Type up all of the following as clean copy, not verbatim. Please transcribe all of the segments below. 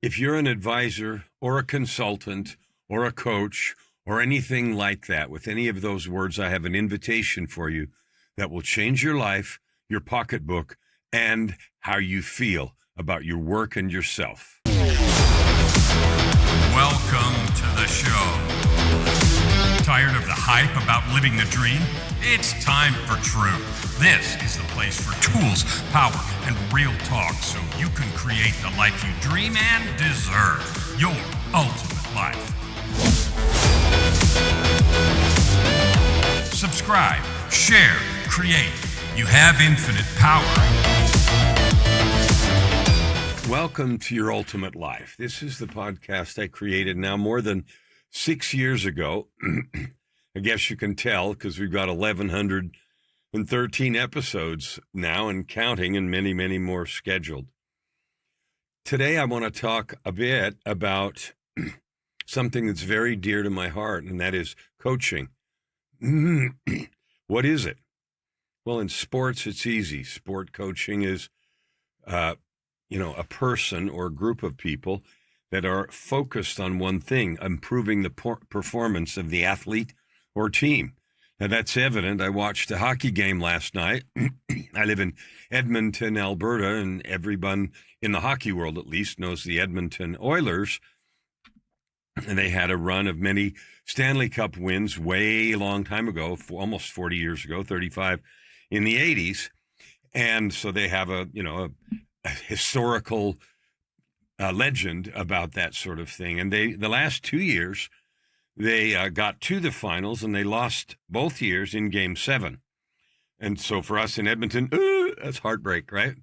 If you're an advisor or a consultant or a coach or anything like that, with any of those words, I have an invitation for you that will change your life, your pocketbook, and how you feel about your work and yourself. Welcome to the show. Tired of the hype about living the dream? It's time for truth. This is the place for tools, power, and real talk so you can create the life you dream and deserve. Your ultimate life. Subscribe, share, create. You have infinite power. Welcome to Your Ultimate Life. This is the podcast I created now more than 6 years ago. I guess you can tell because we've got 1,113 episodes now and counting, and many, many more scheduled. Today I want to talk a bit about something that's very dear to my heart, and that is coaching. What is it? Well, in sports, it's easy. Sport coaching is a person or a group of people that are focused on one thing, improving the performance of the athlete or team. Now, that's evident. I watched a hockey game last night. I live in Edmonton, Alberta, and everyone in the hockey world, at least, knows the Edmonton Oilers. And they had a run of many Stanley Cup wins way long time ago, almost 40 years ago, 35 in the 80s. And so they have a historical legend about that sort of thing. And the last 2 years, they got to the finals, and they lost both years in Game 7. And so for us in Edmonton, that's heartbreak, right?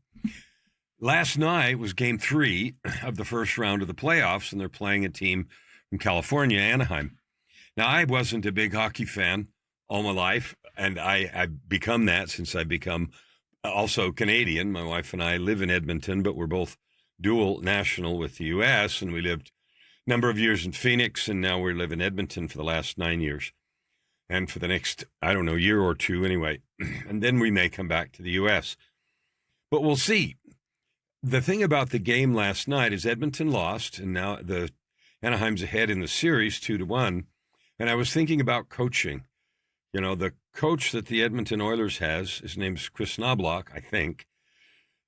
Last night was Game 3 of the first round of the playoffs, and they're playing a team from California, Anaheim. Now, I wasn't a big hockey fan all my life, and I've become that since I become also Canadian. My wife and I live in Edmonton, but we're both dual national with the U.S., and we lived a number of years in Phoenix, and now we live in Edmonton for the last 9 years. And for the next, year or two anyway. And then we may come back to the U.S. But we'll see. The thing about the game last night is Edmonton lost, and now the Anaheim's ahead in the series 2-1. And I was thinking about coaching. You know, the coach that the Edmonton Oilers has, his name's Chris Knobloch, I think.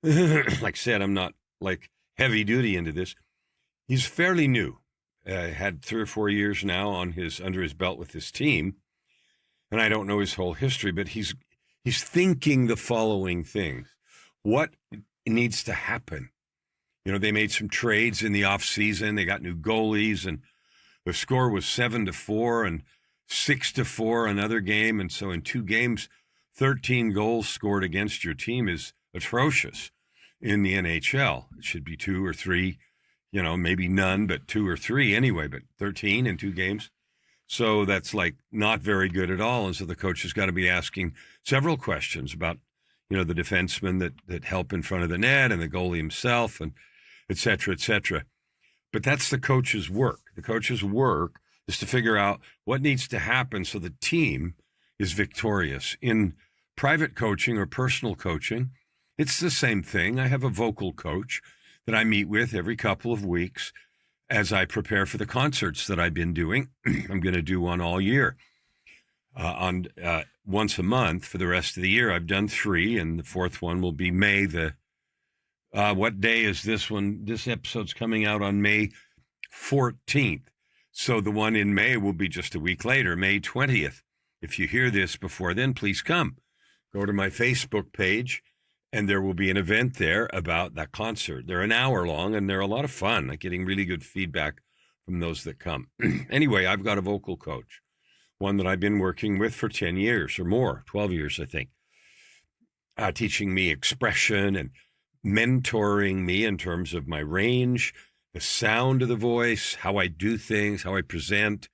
Like I said, I'm not like heavy duty into this. He's fairly new. Had 3 or 4 years now under his belt with his team. And I don't know his whole history, but he's thinking the following things. What needs to happen? You know, they made some trades in the offseason. They got new goalies, and the score was 7-4 and 6-4 another game. And so in 2 games, 13 goals scored against your team is atrocious in the NHL. It should be 2 or 3, maybe none, but 2 or 3 anyway, but 13 in 2 games. So that's like not very good at all. And so the coach has got to be asking several questions about, the defensemen that help in front of the net and the goalie himself and et cetera, et cetera. But that's the coach's work. The coach's work is to figure out what needs to happen so the team is victorious. In private coaching or personal coaching, it's the same thing. I have a vocal coach that I meet with every couple of weeks as I prepare for the concerts that I've been doing. I'm going to do one all year once a month for the rest of the year. I've done 3, and the 4th one will be May. What day is this one? This episode's coming out on May 14th. So the one in May will be just a week later, May 20th. If you hear this before then, please come. Go to my Facebook page, and there will be an event there about that concert. They're an hour long, and they're a lot of fun. I'm getting really good feedback from those that come. Anyway, I've got a vocal coach, one that I've been working with for 10 years or more, 12 years, I think, teaching me expression and mentoring me in terms of my range, the sound of the voice, how I do things, how I present,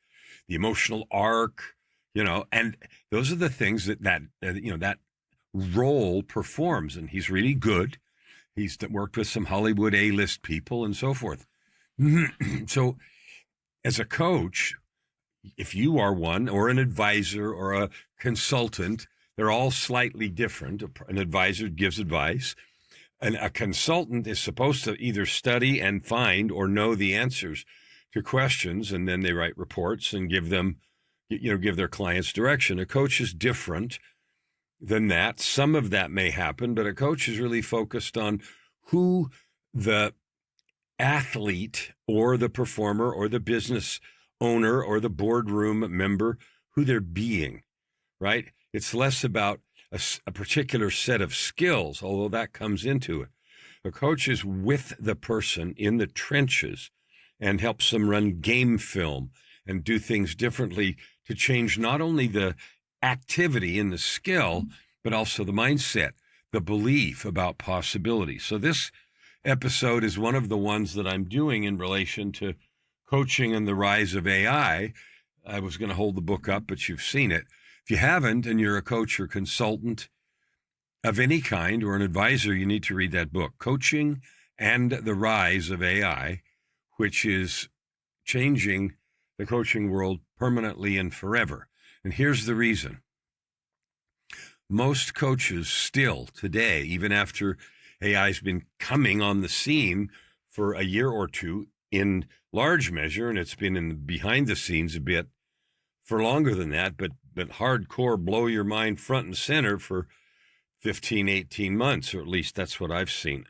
the emotional arc, and those are the things that role performs. And he's really good. He's worked with some Hollywood A-list people and so forth. So as a coach, if you are one or an advisor or a consultant, they're all slightly different. An advisor gives advice. a consultant is supposed to either study and find or know the answers to questions, and then they write reports and give their clients direction. A coach is different than that. Some of that may happen, but a coach is really focused on who the athlete or the performer or the business owner or the boardroom member, who they're being, right? It's less about a particular set of skills, although that comes into it. A coach is with the person in the trenches and helps them run game film and do things differently to change not only the activity and the skill, but also the mindset, the belief about possibility. So this episode is one of the ones that I'm doing in relation to coaching and the rise of AI. I was going to hold the book up, but you've seen it. If you haven't, and you're a coach or consultant of any kind or an advisor, you need to read that book, Coaching and the Rise of AI, which is changing the coaching world permanently and forever. And here's the reason. Most coaches still today, even after AI has been coming on the scene for a year or two in large measure, and it's been in behind the scenes a bit for longer than that, but hardcore blow your mind front and center for 15, 18 months, or at least that's what I've seen.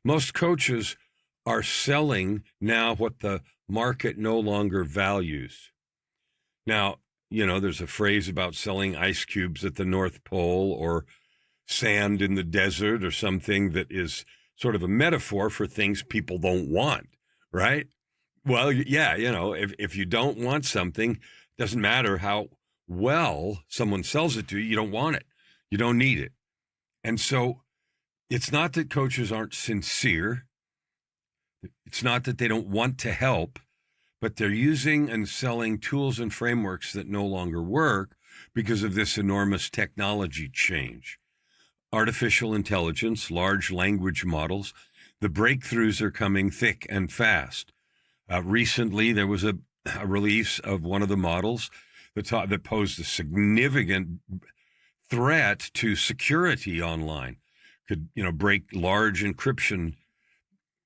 Most coaches are selling now what the market no longer values. Now, there's a phrase about selling ice cubes at the North Pole or sand in the desert or something that is sort of a metaphor for things people don't want, right? Well, yeah, if you don't want something, it doesn't matter how well someone sells it to you, you don't want it. You don't need it. And so it's not that coaches aren't sincere. It's not that they don't want to help, but they're using and selling tools and frameworks that no longer work because of this enormous technology change. Artificial intelligence, large language models, the breakthroughs are coming thick and fast. Recently, there was a release of one of the models that posed a significant threat to security online. Could, break large encryption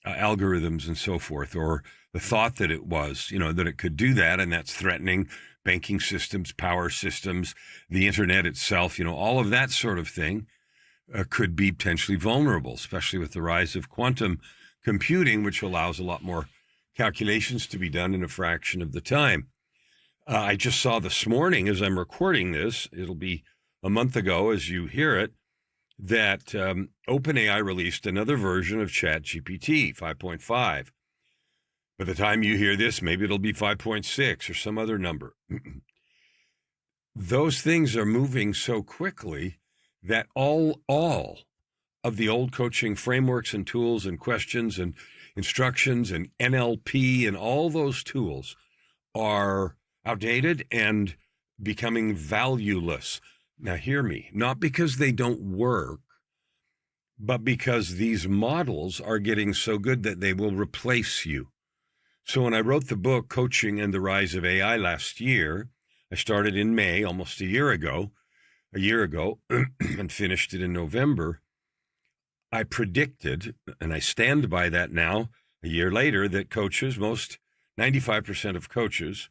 algorithms and so forth, or the thought that it was, that it could do that, and that's threatening banking systems, power systems, the internet itself, all of that sort of thing could be potentially vulnerable, especially with the rise of quantum computing, which allows a lot more calculations to be done in a fraction of the time. I just saw this morning, as I'm recording this, it'll be a month ago as you hear it, that OpenAI released another version of ChatGPT 5.5. By the time you hear this, maybe it'll be 5.6 or some other number. Those things are moving so quickly that all of the old coaching frameworks and tools and questions and instructions and NLP and all those tools are outdated and becoming valueless. Now, hear me, not because they don't work, but because these models are getting so good that they will replace you. So when I wrote the book, Coaching and the Rise of AI last year, I started in May, almost a year ago, and finished it in November. I predicted, and I stand by that now, a year later, that coaches, 95% of coaches,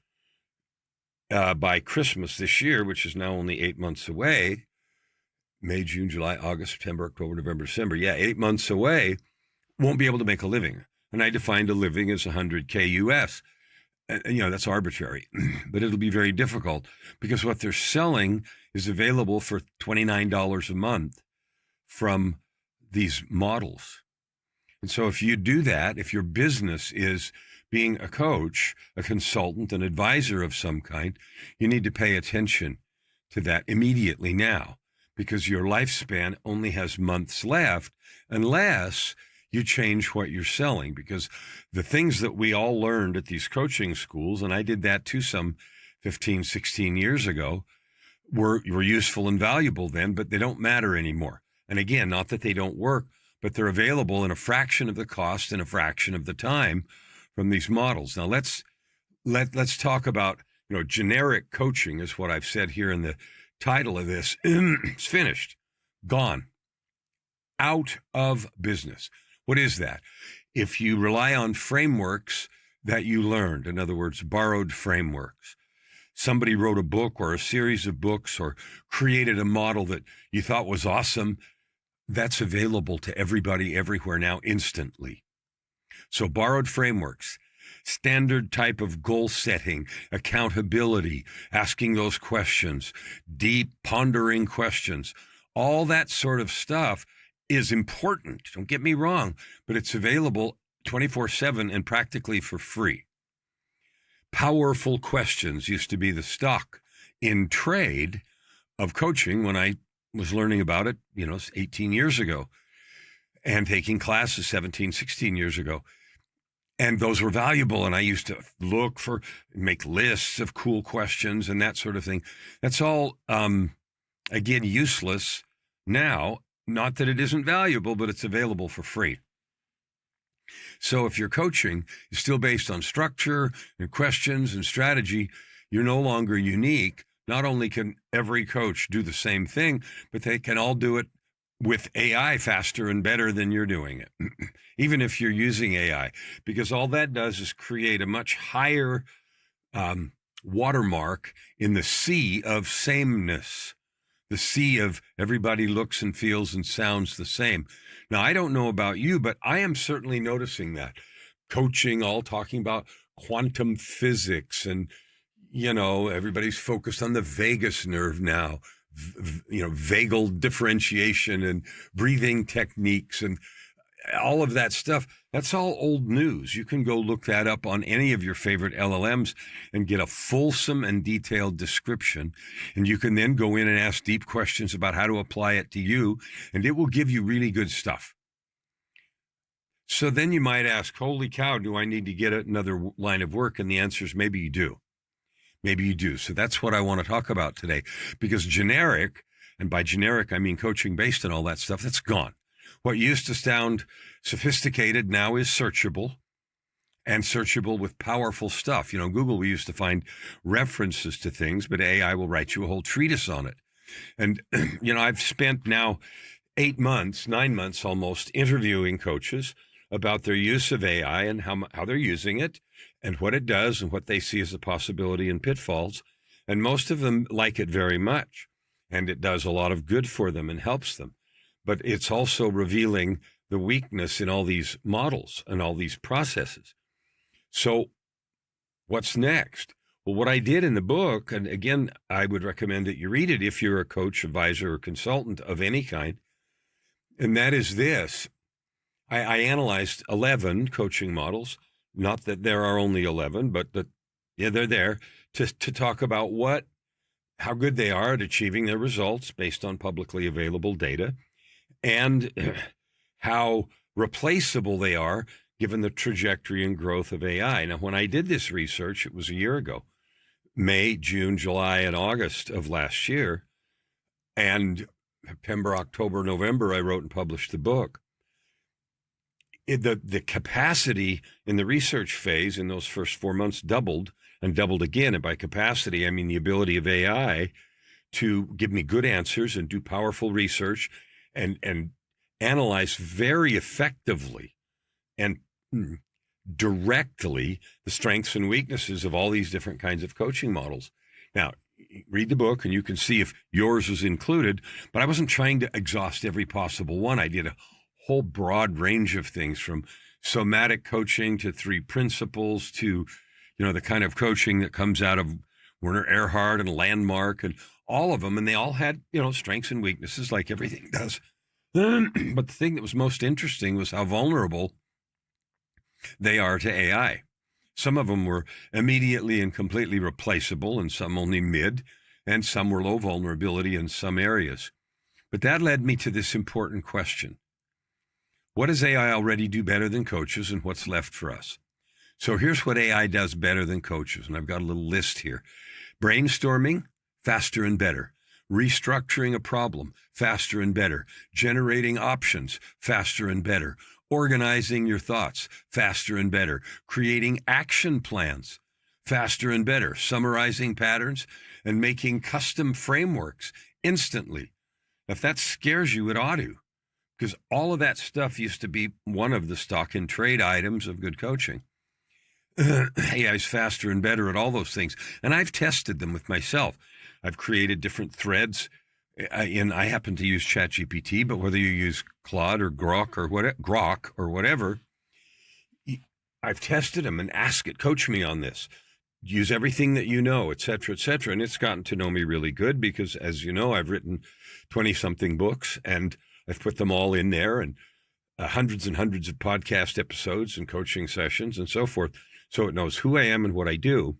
by Christmas this year, which is now only 8 months away, May, June, July, August, September, October, November, December, 8 months away, won't be able to make a living. And I defined a living as $100K US. And, that's arbitrary, but it'll be very difficult because what they're selling is available for $29 a month from these models. And so if you do that, if your business is being a coach, a consultant, an advisor of some kind, you need to pay attention to that immediately now, because your lifespan only has months left unless you change what you're selling. Because the things that we all learned at these coaching schools, and I did that too some 15, 16 years ago, were useful and valuable then, but they don't matter anymore. And again, not that they don't work, but they're available in a fraction of the cost and a fraction of the time from these models. Now let's talk about, generic coaching is what I've said here in the title of this. It's finished, gone. out of business. What is that? If you rely on frameworks that you learned, in other words, borrowed frameworks, somebody wrote a book or a series of books or created a model that you thought was awesome, that's available to everybody everywhere now instantly. So borrowed frameworks, standard type of goal setting, accountability, asking those questions, deep pondering questions, all that sort of stuff is important. Don't get me wrong, but it's available 24/7 and practically for free. Powerful questions used to be the stock in trade of coaching when I was learning about it, 18 years ago, and taking classes 17, 16 years ago. And those were valuable. And I used to make lists of cool questions and that sort of thing. That's all, again, useless now. Not that it isn't valuable, but it's available for free. So if your coaching is still based on structure and questions and strategy, you're no longer unique. Not only can every coach do the same thing, but they can all do it with AI faster and better than you're doing it, even if you're using AI, because all that does is create a much higher watermark in the sea of sameness, the sea of everybody looks and feels and sounds the same. Now, I don't know about you, but I am certainly noticing that. Coaching, all talking about quantum physics and, everybody's focused on the vagus nerve now, vagal differentiation and breathing techniques and all of that stuff. That's all old news. You can go look that up on any of your favorite LLMs and get a fulsome and detailed description. And you can then go in and ask deep questions about how to apply it to you, and it will give you really good stuff. So then you might ask, holy cow, do I need to get another line of work? And the answer is maybe you do. Maybe you do. So that's what I want to talk about today, because generic, and by generic, I mean coaching based on all that stuff, that's gone. What used to sound sophisticated now is searchable, and searchable with powerful stuff. Google, we used to find references to things, but AI will write you a whole treatise on it. And, I've spent now 9 months almost, interviewing coaches about their use of AI and how they're using it and what it does and what they see as a possibility and pitfalls. And most of them like it very much, and it does a lot of good for them and helps them. But it's also revealing the weakness in all these models and all these processes. So what's next? Well, what I did in the book, and again, I would recommend that you read it if you're a coach, advisor, or consultant of any kind, and that is this. I analyzed 11 coaching models, not that there are only 11, but they're there to talk about how good they are at achieving their results based on publicly available data, and how replaceable they are given the trajectory and growth of AI. Now, when I did this research, it was a year ago, May, June, July, and August of last year, and September, October, November, I wrote and published the book. The capacity in the research phase in those first 4 months doubled and doubled again. And by capacity, I mean the ability of AI to give me good answers and do powerful research and analyze very effectively and directly the strengths and weaknesses of all these different kinds of coaching models. Now, read the book and you can see if yours was included, but I wasn't trying to exhaust every possible one. I did a whole broad range of things, from somatic coaching to 3 principles to, the kind of coaching that comes out of Werner Erhard and Landmark and all of them. And they all had, strengths and weaknesses like everything does. But the thing that was most interesting was how vulnerable they are to AI. Some of them were immediately and completely replaceable, and some only mid, and some were low vulnerability in some areas. But that led me to this important question. What does AI already do better than coaches, and what's left for us? So here's what AI does better than coaches, and I've got a little list here. Brainstorming, faster and better. Restructuring a problem, faster and better. Generating options, faster and better. Organizing your thoughts, faster and better. Creating action plans, faster and better. Summarizing patterns and making custom frameworks instantly. If that scares you, it ought to, because all of that stuff used to be one of the stock and trade items of good coaching. AI is faster and better at all those things. And I've tested them with myself. I've created different threads. And I happen to use ChatGPT, but whether you use Claude or Grok or whatever, I've tested them and asked it, coach me on this. Use everything that you know, et cetera, et cetera. And it's gotten to know me really good because, as you know, I've written 20-something books and I've put them all in there, and hundreds and hundreds of podcast episodes and coaching sessions and so forth. So it knows who I am and what I do.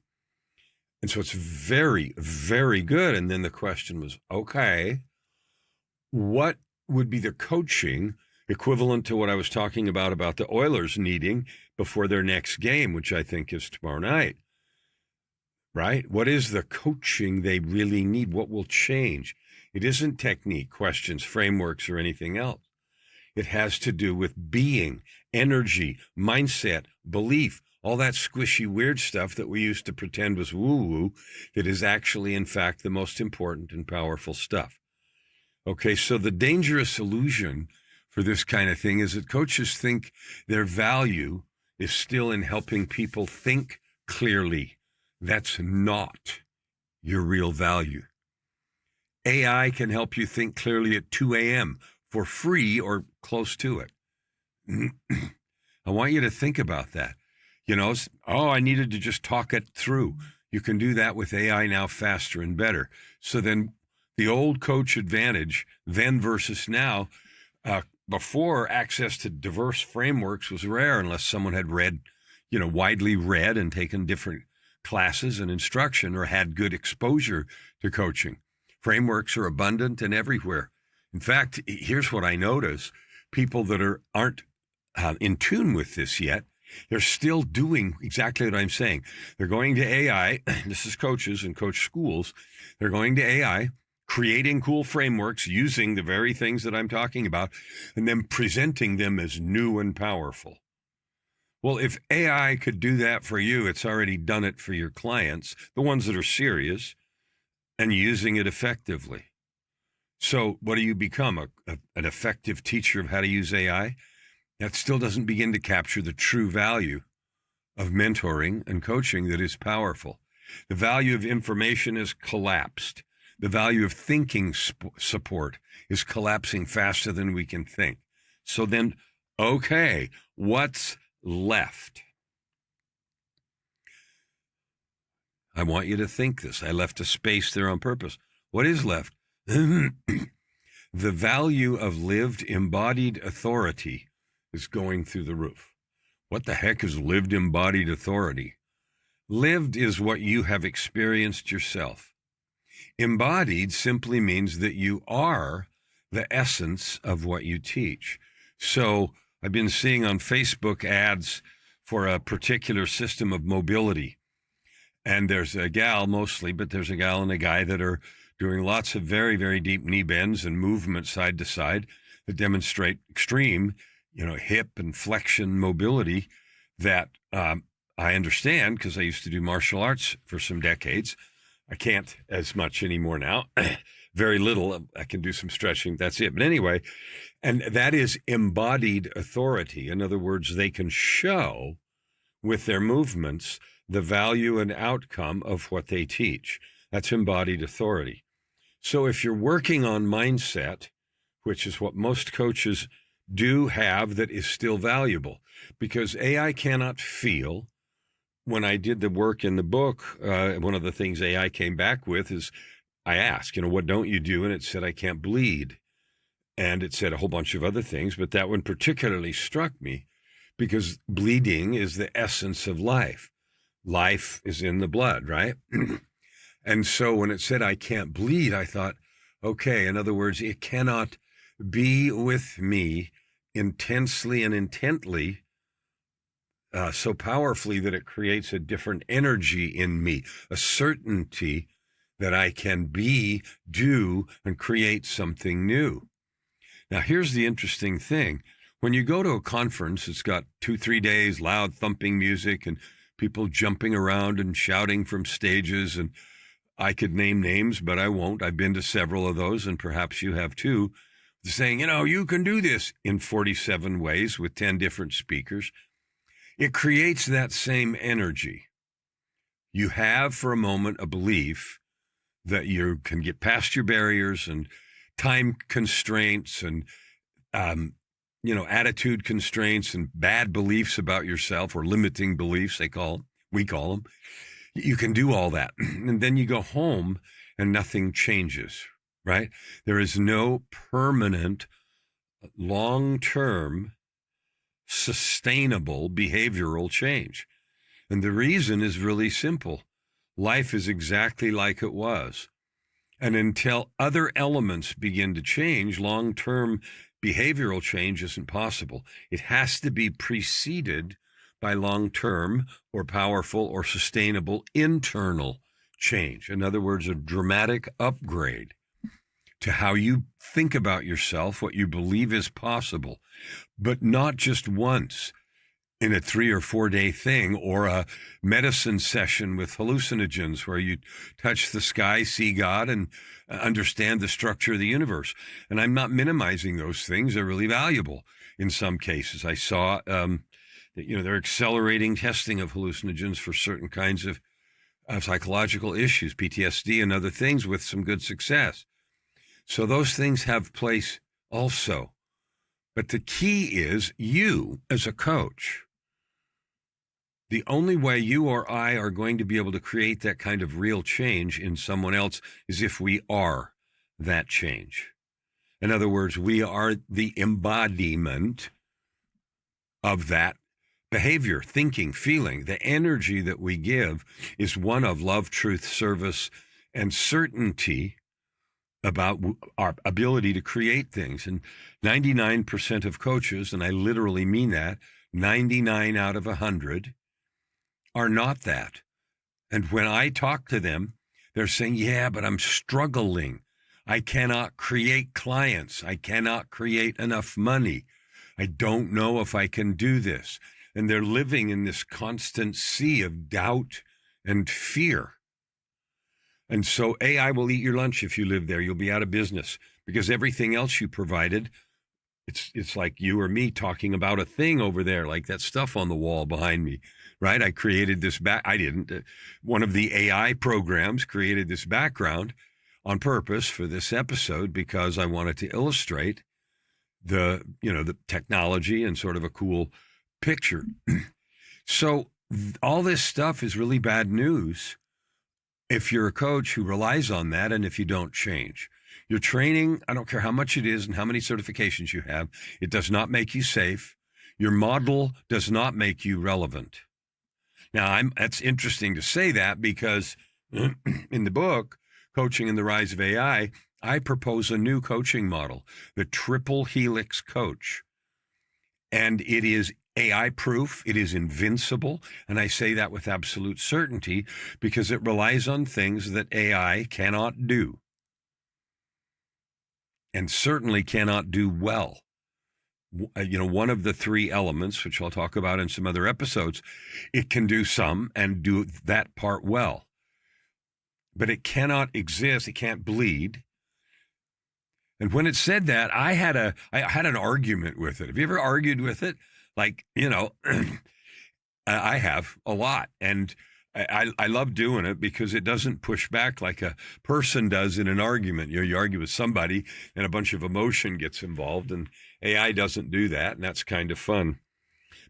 And so it's very, very good. And then the question was, okay, what would be the coaching equivalent to what I was talking about the Oilers needing before their next game, which I think is tomorrow night, right? What is the coaching they really need? What will change? It isn't technique, questions, frameworks, or anything else. It has to do with being, energy, mindset, belief, all that squishy, weird stuff that we used to pretend was woo-woo, that is actually, in fact, the most important and powerful stuff. Okay, so the dangerous illusion for this kind of thing is that coaches think their value is still in helping people think clearly. That's not your real value. AI can help you think clearly at 2 a.m. for free or close to it. I want you to think about that. You know, I needed to just talk it through. You can do that with AI now faster and better. So then the old coach advantage, then versus now, before, access to diverse frameworks was rare unless someone had read, widely read and taken different classes and instruction or had good exposure to coaching. Frameworks are abundant and everywhere. In fact, here's what I notice. People that aren't in tune with this yet, they're still doing exactly what I'm saying. They're going to AI. This is coaches and coach schools. They're going to AI, creating cool frameworks using the very things that I'm talking about, and then presenting them as new and powerful. Well, if AI could do that for you, it's already done it for your clients, the ones that are serious, and using it effectively. So what do you become? An effective teacher of how to use AI? That still doesn't begin to capture the true value of mentoring and coaching that is powerful. The value of information is collapsed. The value of thinking support is collapsing faster than we can think. So then, okay, what's left? I want you to think this. I left a space there on purpose. What is left? The value of lived embodied authority is going through the roof. What the heck is lived embodied authority? Lived is what you have experienced yourself. Embodied simply means that you are the essence of what you teach. So I've been seeing on Facebook ads for a particular system of mobility. And there's a gal mostly, but there's a gal and a guy that are doing lots of very, very deep knee bends and movement side to side that demonstrate extreme, hip and flexion mobility that I understand because I used to do martial arts for some decades. I can't as much anymore now. Very little. I can do some stretching. That's it. But anyway, and that is embodied authority. In other words, they can show with their movements the value and outcome of what they teach. That's embodied authority. So if you're working on mindset, which is what most coaches do have that is still valuable, because AI cannot feel. When I did the work in the book, one of the things AI came back with is I asked, what don't you do? And it said, I can't bleed. And it said a whole bunch of other things, but that one particularly struck me because bleeding is the essence of life. Life is in the blood, right? And so when it said I can't bleed, I thought, okay, in other words, it cannot be with me intensely and intently so powerfully that it creates a different energy in me, a certainty that I can be, do, and create something new. Now, here's the interesting thing. When you go to a conference, it's got 2-3 days, loud thumping music and people jumping around and shouting from stages. And I could name names, but I won't. I've been to several of those, and perhaps you have too, saying, you can do this in 47 ways with 10 different speakers. It creates that same energy. You have for a moment a belief that you can get past your barriers and time constraints and, attitude constraints and bad beliefs about yourself, or limiting beliefs, we call them. You can do all that. And then you go home and nothing changes, right? There is no permanent, long-term, sustainable behavioral change. And the reason is really simple. Life is exactly like it was. And until other elements begin to change, long-term behavioral change isn't possible. It has to be preceded by long-term or powerful or sustainable internal change. In other words, a dramatic upgrade to how you think about yourself, what you believe is possible, but not just once in a 3 or 4 day thing, or a medicine session with hallucinogens where you touch the sky, see God, and understand the structure of the universe. And I'm not minimizing those things. They're really valuable in some cases. I saw that, they're accelerating testing of hallucinogens for certain kinds of psychological issues, PTSD and other things, with some good success. So those things have place also. But the key is you as a coach. The only way you or I are going to be able to create that kind of real change in someone else is if we are that change. In other words, we are the embodiment of that behavior, thinking, feeling. The energy that we give is one of love, truth, service, and certainty about our ability to create things. And 99% of coaches, and I literally mean that, 99 out of 100, are not that. And when I talk to them, they're saying, yeah, but I'm struggling. I cannot create clients. I cannot create enough money. I don't know if I can do this. And they're living in this constant sea of doubt and fear. And so AI will eat your lunch if you live there. You'll be out of business because everything else you provided, it's like you or me talking about a thing over there, like that stuff on the wall behind me, right? I created this I didn't. One of the AI programs created this background on purpose for this episode because I wanted to illustrate the technology and sort of a cool picture. So all this stuff is really bad news if you're a coach who relies on that and if you don't change. Your training, I don't care how much it is and how many certifications you have, it does not make you safe. Your model does not make you relevant. Now, that's interesting to say that because in the book, Coaching and the Rise of AI, I propose a new coaching model, the triple helix coach. And it is AI proof, it is invincible, and I say that with absolute certainty because it relies on things that AI cannot do and certainly cannot do well. One of the 3 elements, which I'll talk about in some other episodes, it can do some and do that part well. But it cannot exist, it can't bleed. And when it said that, I had an argument with it. Have you ever argued with it? Like, I have a lot. And I love doing it because it doesn't push back like a person does in an argument. You argue with somebody and a bunch of emotion gets involved, and AI doesn't do that. And that's kind of fun.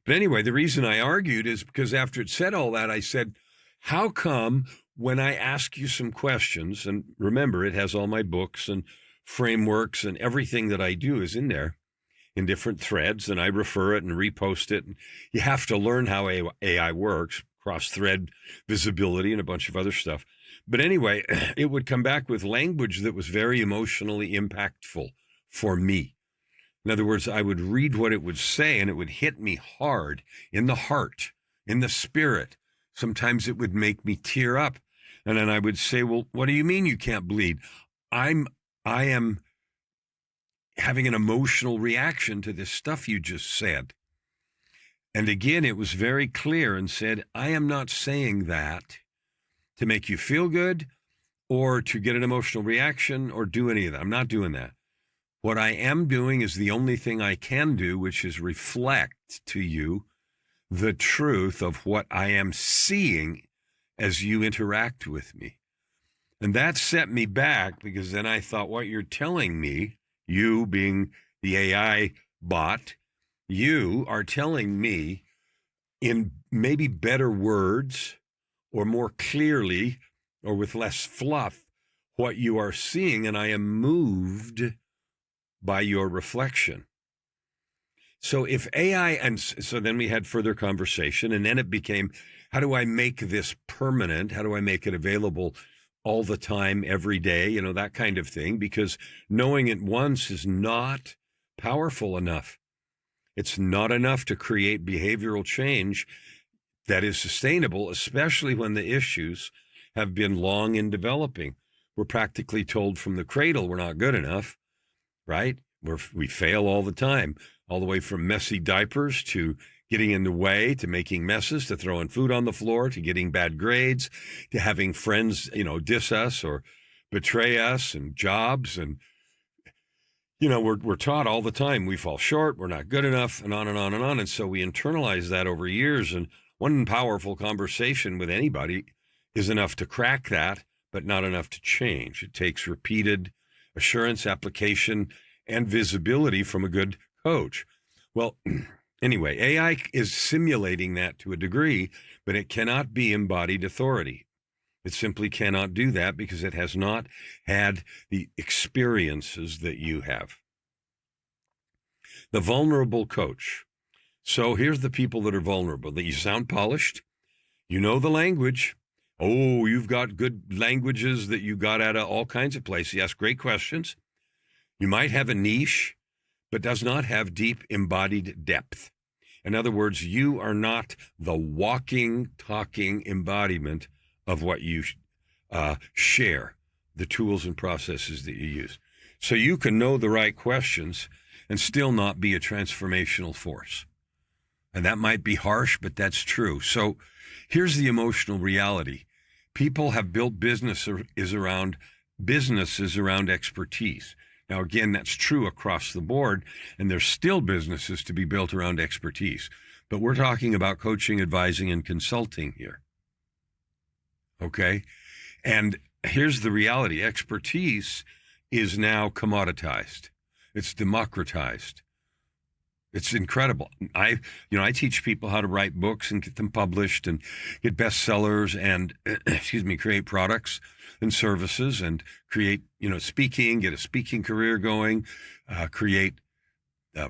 But anyway, the reason I argued is because after it said all that, I said, how come when I ask you some questions, and remember, it has all my books and frameworks and everything that I do is in there in different threads, and I refer it and repost it. And you have to learn how AI works, cross-thread visibility and a bunch of other stuff. But anyway, it would come back with language that was very emotionally impactful for me. In other words, I would read what it would say and it would hit me hard in the heart, in the spirit. Sometimes it would make me tear up. And then I would say, well, what do you mean you can't bleed? I am having an emotional reaction to this stuff you just said. And again, it was very clear and said, I am not saying that to make you feel good or to get an emotional reaction or do any of that. I'm not doing that. What I am doing is the only thing I can do, which is reflect to you the truth of what I am seeing as you interact with me. And that set me back, because then I thought, what you're telling me, you being the AI bot, you are telling me in maybe better words or more clearly or with less fluff what you are seeing, and I am moved by your reflection. So if AI, and so then we had further conversation, and then it became, how do I make this permanent? How do I make it available all the time, every day, that kind of thing? Because knowing it once is not powerful enough. It's not enough to create behavioral change that is sustainable, especially when the issues have been long in developing. We're practically told from the cradle we're not good enough, right? We fail all the time, all the way from messy diapers to getting in the way, to making messes, to throwing food on the floor, to getting bad grades, to having friends, diss us or betray us, and jobs. And, we're taught all the time we fall short, we're not good enough, and on and on and on. And so we internalize that over years. And one powerful conversation with anybody is enough to crack that, but not enough to change. It takes repeated assurance, application, and visibility from a good coach. Well, anyway, AI is simulating that to a degree, but it cannot be embodied authority. It simply cannot do that because it has not had the experiences that you have. The vulnerable coach. So here's the people that are vulnerable. That you sound polished. You know the language. Oh, you've got good languages that you got out of all kinds of places. You ask great questions. You might have a niche, but does not have deep embodied depth. In other words, you are not the walking, talking embodiment of what you share, the tools and processes that you use. So you can know the right questions and still not be a transformational force. And that might be harsh, but that's true. So here's the emotional reality. People have built businesses around expertise. Now, again, that's true across the board, and there's still businesses to be built around expertise. But we're talking about coaching, advising, and consulting here. Okay? And here's the reality. Expertise is now commoditized. It's democratized. It's incredible. I teach people how to write books and get them published and get bestsellers and, create products and services and create, speaking, get a speaking career going, create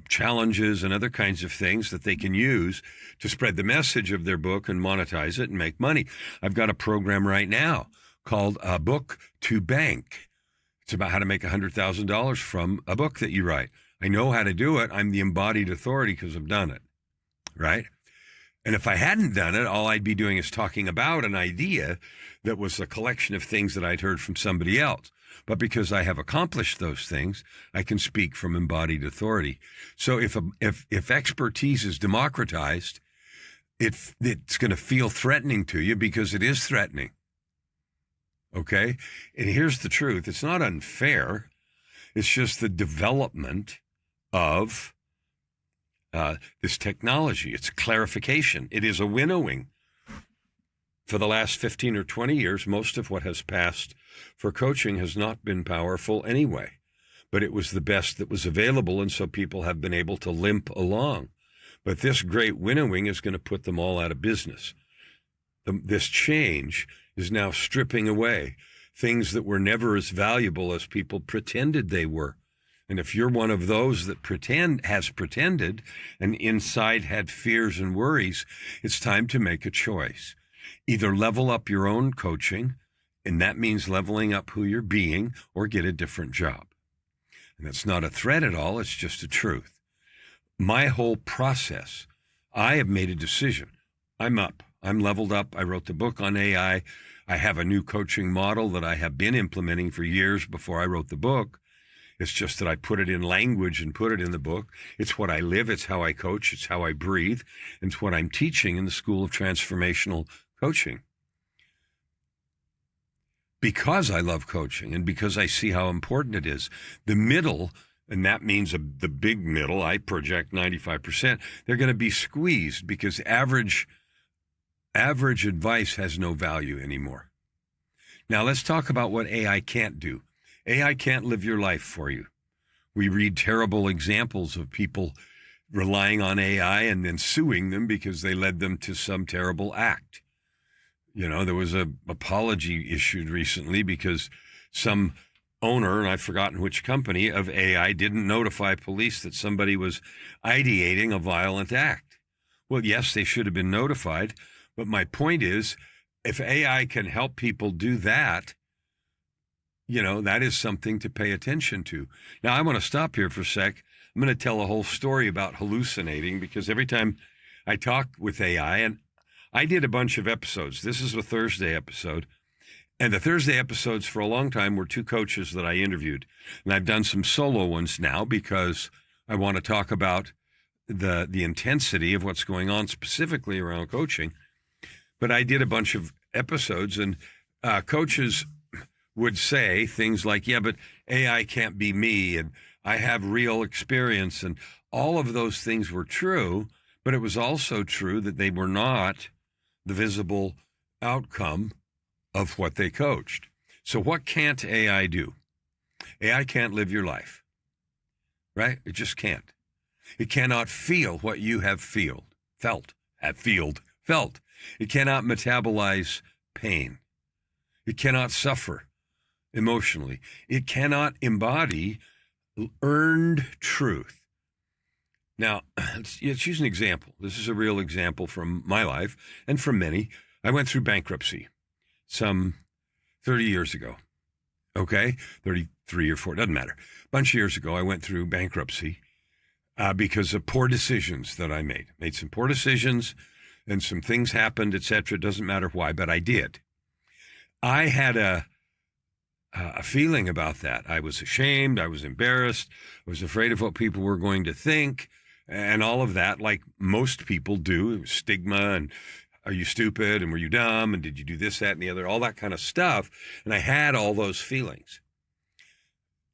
challenges and other kinds of things that they can use to spread the message of their book and monetize it and make money. I've got a program right now called Book to Bank. It's about how to make $100,000 from a book that you write. I know how to do it. I'm the embodied authority because I've done it, right? And if I hadn't done it, all I'd be doing is talking about an idea that was a collection of things that I'd heard from somebody else. But because I have accomplished those things, I can speak from embodied authority. So if expertise is democratized, it's going to feel threatening to you because it is threatening. Okay? And here's the truth. It's not unfair. It's just the development of this technology. It's clarification. It is a winnowing. For the last 15 or 20 years, most of what has passed for coaching has not been powerful anyway, but it was the best that was available, and so people have been able to limp along. But this great winnowing is going to put them all out of business. This change is now stripping away things that were never as valuable as people pretended they were. And if you're one of those that has pretended and inside had fears and worries, it's time to make a choice. Either level up your own coaching, and that means leveling up who you're being, or get a different job. And that's not a threat at all. It's just a truth. My whole process, I have made a decision. I'm up. I'm leveled up. I wrote the book on AI. I have a new coaching model that I have been implementing for years before I wrote the book. It's just that I put it in language and put it in the book. It's what I live. It's how I coach. It's how I breathe. It's what I'm teaching in the School of Transformational Coaching. Because I love coaching and because I see how important it is, the middle and that means the big middle, I project 95%, they're going to be squeezed because average advice has no value anymore. Now let's talk about what AI can't do. AI can't live your life for you. We read terrible examples of people relying on AI and then suing them because they led them to some terrible act. You know, there was an apology issued recently because some owner, and I've forgotten which company, of AI didn't notify police that somebody was ideating a violent act. Well, yes, they should have been notified, but my point is, if AI can help people do that, you know, that is something to pay attention to. Now, I want to stop here for a sec. I'm going to tell a whole story about hallucinating, because every time I talk with AI, and I did a bunch of episodes. This is a Thursday episode. And the Thursday episodes for a long time were two coaches that I interviewed. And I've done some solo ones now because I want to talk about the intensity of what's going on specifically around coaching. But I did a bunch of episodes, and coaches would say things like, yeah, but AI can't be me, and I have real experience. And all of those things were true, but it was also true that they were not the visible outcome of what they coached. So what can't AI do? AI can't live your life, right? It just can't. It cannot feel what you have felt. It cannot metabolize pain. It cannot suffer emotionally. It cannot embody earned truth. Now, let's use an example. This is a real example from my life and from many. I went through bankruptcy some 30 years ago, okay? 33 or 4, doesn't matter. A bunch of years ago, I went through bankruptcy because of poor decisions that I made. Made some poor decisions, and some things happened, etc. It doesn't matter why, but I did. I had a feeling about that. I was ashamed. I was embarrassed. I was afraid of what people were going to think, and all of that, like most people do. Stigma, and are you stupid, and were you dumb, and did you do this, that, and the other, all that kind of stuff. And I had all those feelings.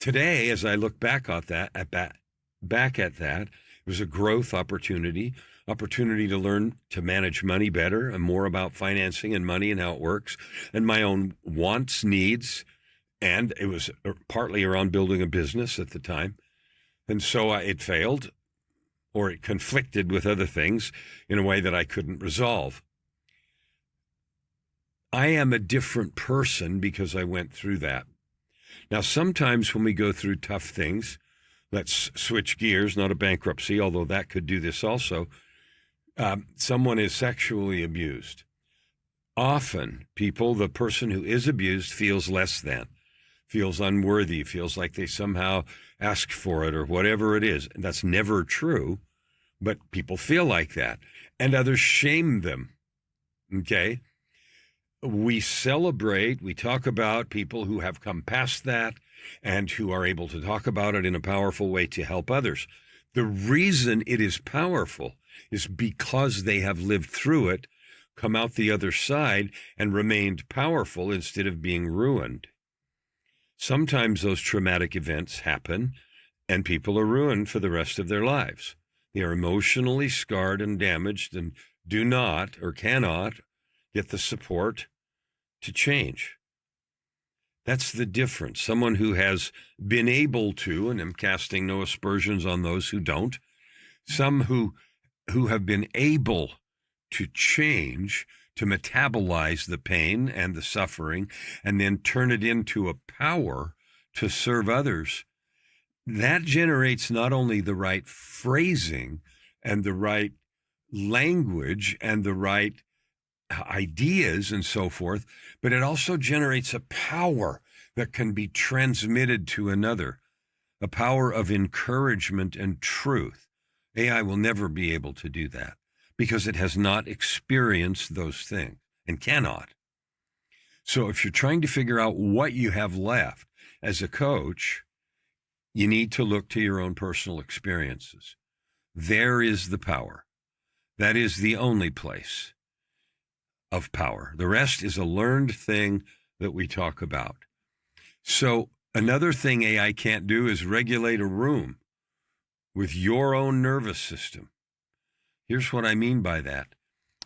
Today, as I look back at that, it was a growth opportunity to learn to manage money better and more about financing and money and how it works, and my own wants, needs. And it was partly around building a business at the time. And so it failed, or it conflicted with other things in a way that I couldn't resolve. I am a different person because I went through that. Now, sometimes when we go through tough things, let's switch gears, not a bankruptcy, although that could do this also. Someone is sexually abused. Often the person who is abused feels less than, feels unworthy, feels like they somehow asked for it or whatever it is. And that's never true, but people feel like that. And others shame them, okay? We celebrate, we talk about people who have come past that and who are able to talk about it in a powerful way to help others. The reason it is powerful is because they have lived through it, come out the other side, and remained powerful instead of being ruined. Sometimes those traumatic events happen and people are ruined for the rest of their lives. They are emotionally scarred and damaged and do not or cannot get the support to change. That's the difference. Someone who has been able to, and I'm casting no aspersions on those who don't, some who have been able to change, to metabolize the pain and the suffering, and then turn it into a power to serve others, that generates not only the right phrasing and the right language and the right ideas and so forth, but it also generates a power that can be transmitted to another, a power of encouragement and truth. AI will never be able to do that because it has not experienced those things and cannot. So if you're trying to figure out what you have left as a coach, you need to look to your own personal experiences. There is the power. That is the only place of power. The rest is a learned thing that we talk about. So Another thing AI can't do is regulate a room with your own nervous system. Here's what I mean by that.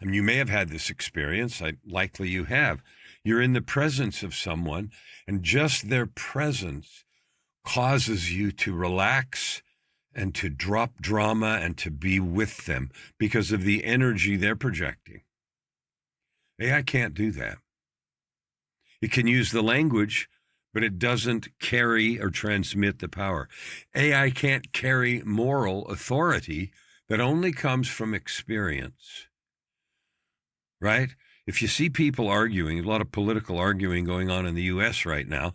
And you may have had this experience. Likely you have. You're in the presence of someone, and just their presence causes you to relax and to drop drama and to be with them because of the energy they're projecting. AI can't do that. It can use the language, but it doesn't carry or transmit the power. AI can't carry moral authority that only comes from experience, right? If you see people arguing, a lot of political arguing going on in the U.S. right now.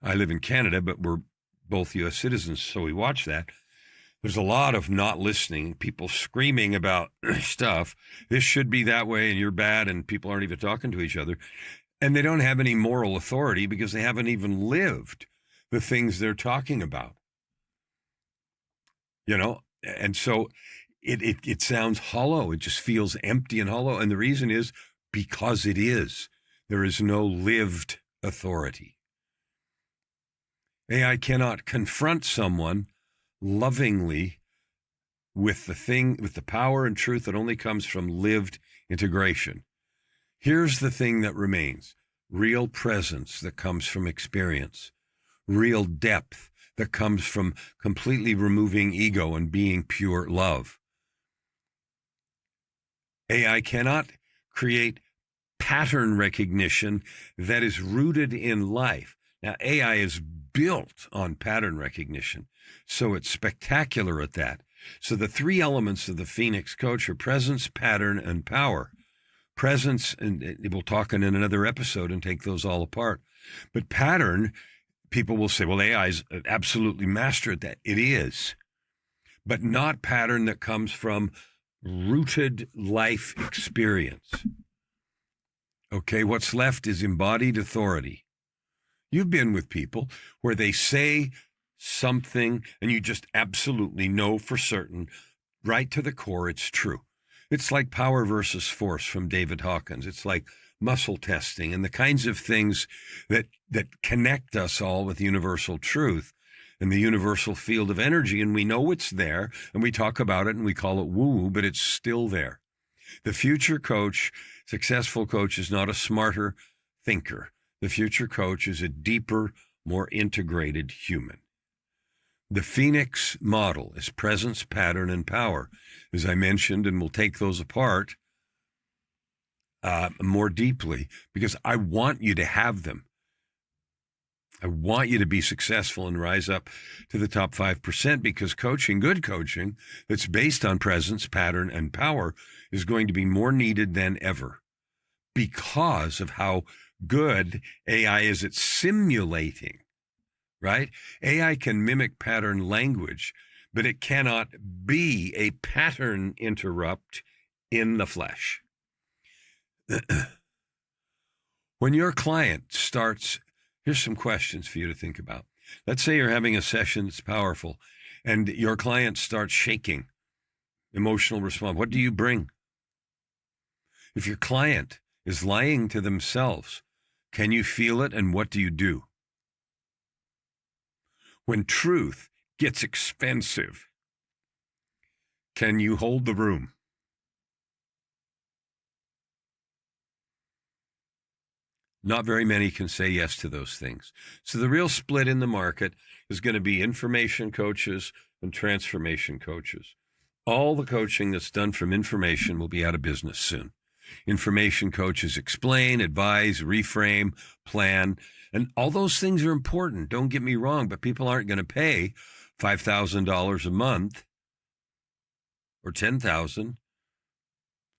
I live in Canada, but we're both U.S. citizens, so we watch that. There's a lot of not listening, people screaming about stuff. This should be that way, and you're bad, and people aren't even talking to each other. And they don't have any moral authority because they haven't even lived the things they're talking about. You know, and so it sounds hollow. It just feels empty and hollow. And the reason is because it is. There is no lived authority. AI cannot confront someone lovingly with the power and truth that only comes from lived integration. Here's the thing that remains: real presence that comes from experience, real depth that comes from completely removing ego and being pure love. AI cannot create pattern recognition that is rooted in life. Now, AI is built on pattern recognition, so it's spectacular at that. So the three elements of the Phoenix coach are presence, pattern, and power. Presence, and we'll talk in another episode and take those all apart. But pattern, people will say, well, AI is absolutely master at that. It is, but not pattern that comes from rooted life experience. Okay, what's left is embodied authority. You've been with people where they say something and you just absolutely know for certain, right to the core, it's true. It's like power versus force from David Hawkins. It's like muscle testing and the kinds of things that connect us all with universal truth and the universal field of energy. And we know it's there and we talk about it and we call it woo-woo, but it's still there. The future coach, successful coach, is not a smarter thinker. The future coach is a deeper, more integrated human. The Phoenix model is presence, pattern, and power, as I mentioned, and we'll take those apart more deeply because I want you to have them. I want you to be successful and rise up to the top 5% because coaching, good coaching, that's based on presence, pattern, and power is going to be more needed than ever because of how good AI is at simulating, right? AI can mimic pattern language, but it cannot be a pattern interrupt in the flesh. When your client starts, here's some questions for you to think about. Let's say you're having a session that's powerful and your client starts shaking, emotional response. What do you bring? If your client is lying to themselves, can you feel it and what do you do? When truth gets expensive, can you hold the room? Not very many can say yes to those things. So the real split in the market is going to be information coaches and transformation coaches. All the coaching that's done from information will be out of business soon. Information coaches explain, advise, reframe, plan, and all those things are important. Don't get me wrong, but people aren't going to pay $5,000 a month or $10,000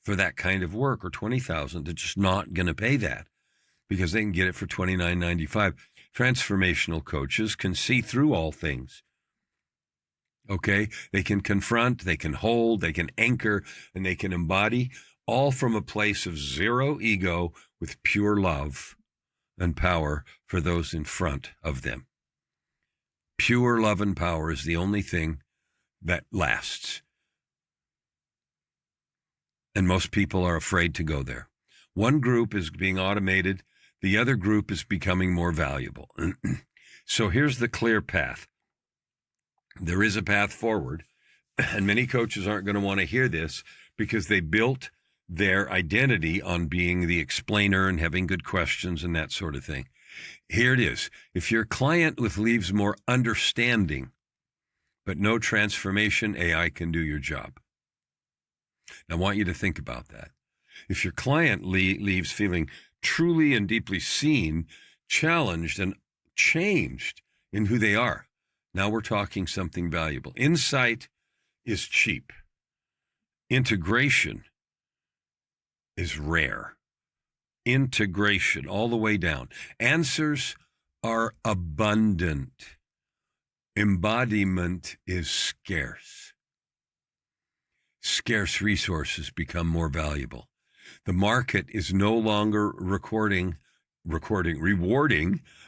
for that kind of work, or $20,000. They're just not going to pay that because they can get it for $29.95. Transformational coaches can see through all things. Okay, they can confront, they can hold, they can anchor, and they can embody, all from a place of zero ego with pure love and power for those in front of them. Pure love and power is the only thing that lasts. And most people are afraid to go there. One group is being automated. The other group is becoming more valuable. So here's the clear path. There is a path forward, and many coaches aren't going to want to hear this because they built their identity on being the explainer and having good questions and that sort of thing. Here it is. If your client leaves more understanding, but no transformation, AI can do your job. I want you to think about that. If your client leaves feeling truly and deeply seen, challenged, and changed in who they are, now we're talking something valuable. Insight is cheap. Integration is rare. Integration all the way down. Answers are abundant. Embodiment is scarce. Scarce resources become more valuable. The market is no longer rewarding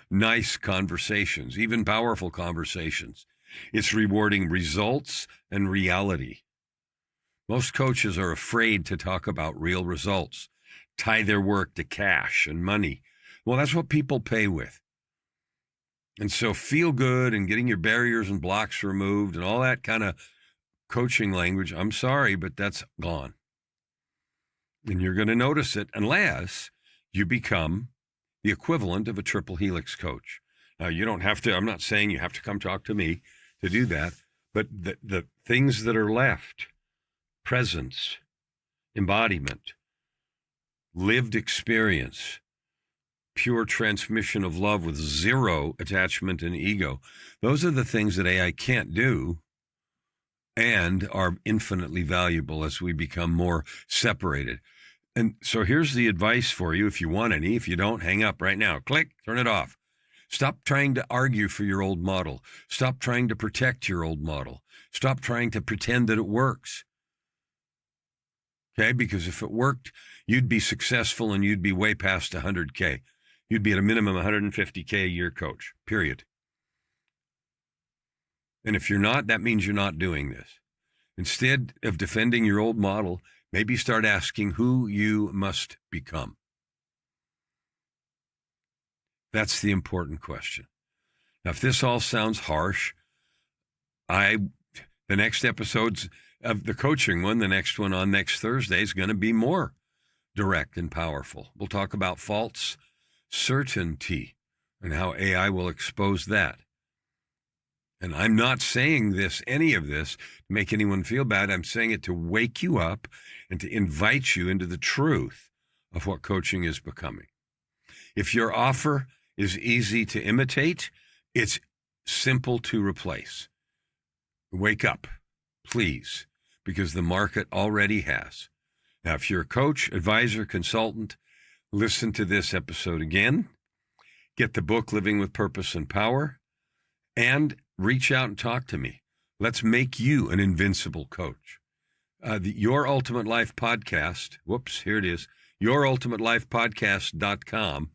nice conversations, even powerful conversations. It's rewarding results and reality. Most coaches are afraid to talk about real results, tie their work to cash and money. Well, that's what people pay with. And so feel good and getting your barriers and blocks removed and all that kind of coaching language, I'm sorry, but that's gone. And you're going to notice it unless you become the equivalent of a triple helix coach. Now, you don't have to, I'm not saying you have to come talk to me to do that, but the things that are left, presence, embodiment, lived experience, pure transmission of love with zero attachment and ego, those are the things that AI can't do and are infinitely valuable as we become more separated. And so here's the advice for you if you want any. If you don't, hang up right now. Click, turn it off. Stop trying to argue for your old model. Stop trying to protect your old model. Stop trying to pretend that it works. Okay, because if it worked, you'd be successful and you'd be way past 100K. You'd be at a minimum 150K a year coach, period. And if you're not, that means you're not doing this. Instead of defending your old model, maybe start asking who you must become. That's the important question. Now, if this all sounds harsh, the next episodes of the coaching one, the next one on next Thursday is going to be more direct and powerful. We'll talk about false certainty and how AI will expose that. And I'm not saying any of this, to make anyone feel bad. I'm saying it to wake you up and to invite you into the truth of what coaching is becoming. If your offer is easy to imitate, it's simple to replace. Wake up, please, because the market already has. Now, if you're a coach, advisor, consultant, listen to this episode again. Get the book, Living with Purpose and Power, and reach out and talk to me. Let's make you an invincible coach. Your Ultimate Life Podcast, here it is, yourultimatelifepodcast.com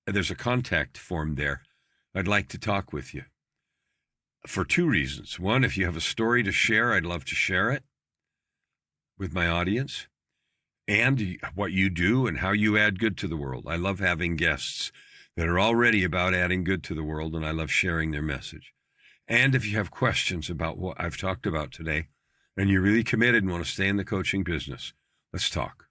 there's a contact form there. I'd like to talk with you for two reasons. One, if you have a story to share, I'd love to share it with my audience and what you do and how you add good to the world. I love having guests that are already about adding good to the world, and I love sharing their message. And if you have questions about what I've talked about today, and you're really committed and want to stay in the coaching business, let's talk.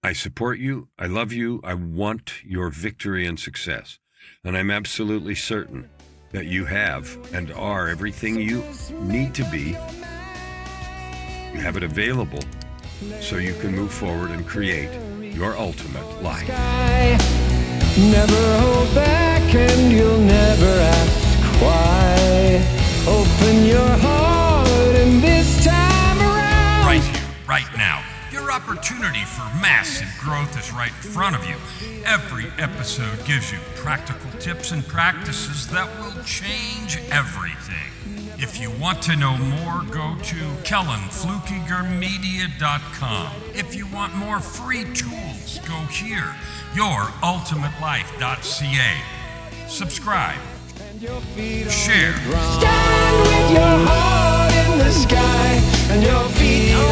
I support you. I love you. I want your victory and success. And I'm absolutely certain that you have and are everything you need to be. You have it available so you can move forward and create your ultimate life. Never hold back and you'll never ask why. Open your heart and this time around. Right here, right now. Your opportunity for massive growth is right in front of you. Every episode gives you practical tips and practices that will change everything. If you want to know more, go to KellanFluckigerMedia.com. If you want more free tools, go here, yourultimatelife.ca. Subscribe. Share. Stand with your heart in the sky and your feet on